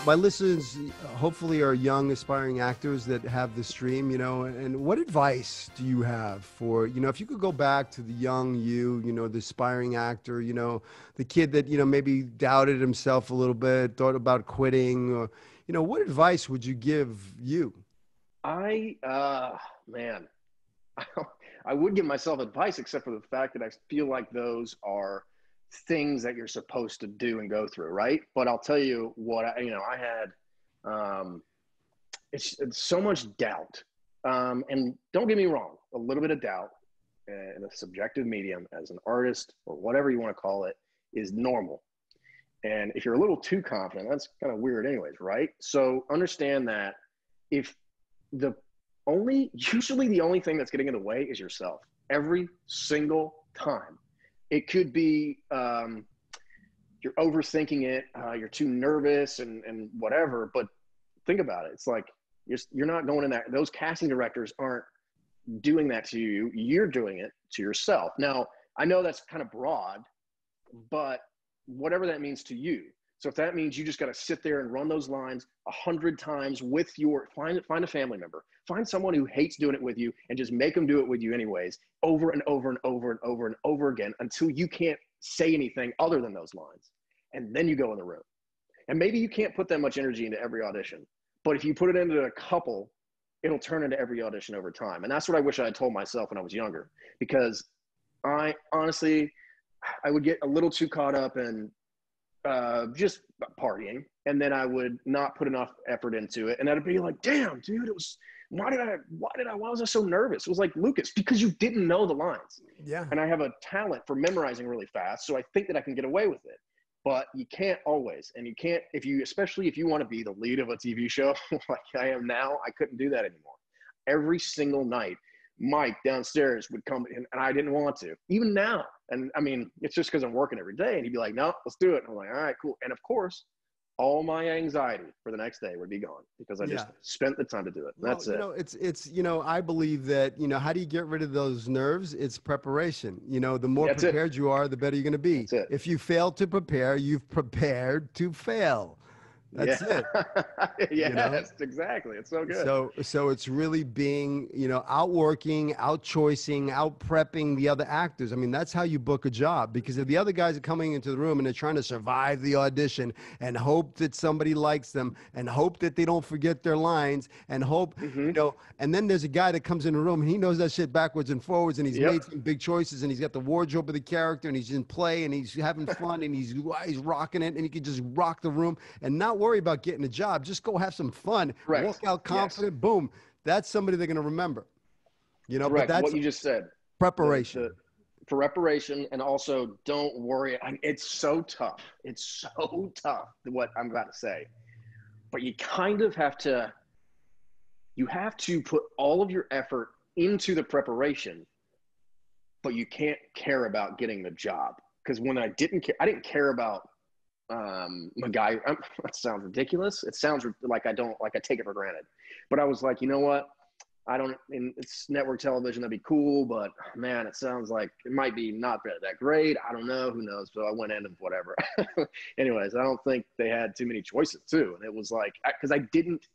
my listeners hopefully are young aspiring actors that have this dream, you know, and what advice do you have for, you know, if you could go back to the young you know, the aspiring actor, you know, the kid that, you know, maybe doubted himself a little bit, thought about quitting, or, you know, what advice would you give you? Man, I would give myself advice, except for the fact that I feel like those are things that you're supposed to do and go through, right? But I'll tell you what, I had, um, it's so much doubt. And don't get me wrong, a little bit of doubt in a subjective medium as an artist or whatever you want to call it is normal. And if you're a little too confident, that's kind of weird anyways, right? So understand that if the usually the only thing that's getting in the way is yourself every single time. It could be you're overthinking it, you're too nervous and whatever, but think about it. It's like you're not going in that. Those casting directors aren't doing that to you. You're doing it to yourself. Now, I know that's kind of broad, but whatever that means to you. So if that means you just got to sit there and run those lines 100 times with find a family member, find someone who hates doing it with you and just make them do it with you anyways, over and over and over and over and over again until you can't say anything other than those lines. And then you go in the room. And maybe you can't put that much energy into every audition, but if you put it into a couple, it'll turn into every audition over time. And that's what I wish I had told myself when I was younger, because I honestly, I would get a little too caught up in just partying, and then I would not put enough effort into it, and I'd be like, damn dude, it was why was I so nervous? It was like, Lucas, because you didn't know the lines. Yeah. And I have a talent for memorizing really fast, so I think that I can get away with it. But you can't always, and you can't, especially if you want to be the lead of a TV show like I am now. I couldn't do that anymore. Every single night Mike downstairs would come in, and I didn't want to, even now. And I mean, it's just because I'm working every day, and he'd be like, no, let's do it. And I'm like, all right, cool. And of course, all my anxiety for the next day would be gone because I just Yeah. spent the time to do it. Well, That's you it. know, it's, you know, I believe that, you know, how do you get rid of those nerves? It's preparation. You know, the more That's it. prepared you are, the better you're going to be. That's it. If you fail to prepare, you've prepared to fail. Yeah. That's it. You know? Yes, exactly. It's so good. So it's really being, you know, outworking, out choicing, out prepping the other actors. I mean, that's how you book a job, because if the other guys are coming into the room and they're trying to survive the audition and hope that somebody likes them and hope that they don't forget their lines and hope, you know, and then there's a guy that comes in the room and he knows that shit backwards and forwards, and he's Yep. made some big choices, and he's got the wardrobe of the character, and he's in play, and he's having fun, and he's rocking it, and he can just rock the room and not worry about getting a job. Just go have some fun. Correct. Walk out confident. Yes. Boom. That's somebody they're going to remember. You know, Correct. but that's What you just said. preparation. For reparation, and also don't worry. It's so tough. It's so tough what I'm about to say, but you kind of have to. You have to put all of your effort into the preparation, but you can't care about getting the job. Because when I didn't care about MacGyver. That sounds ridiculous. It sounds like I take it for granted. But I was like, you know what? It's network television. That'd be cool, but man, it sounds like it might be not that great. I don't know. Who knows? So I went in and whatever. Anyways, I don't think they had too many choices too. And it was like, because I didn't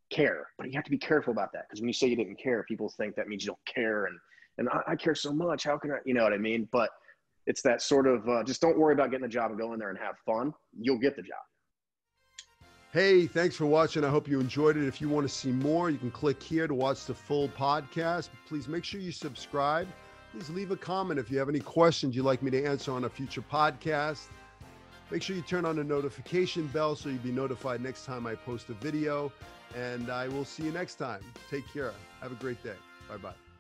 care, but you have to be careful about that. Because when you say you didn't care, people think that means you don't care. And I care so much. How can I, you know what I mean? But it's that sort of just don't worry about getting the job and go in there and have fun. You'll get the job. Hey, thanks for watching. I hope you enjoyed it. If you want to see more, you can click here to watch the full podcast. Please make sure you subscribe. Please leave a comment if you have any questions you'd like me to answer on a future podcast. Make sure you turn on the notification bell so you'll be notified next time I post a video. And I will see you next time. Take care. Have a great day. Bye-bye.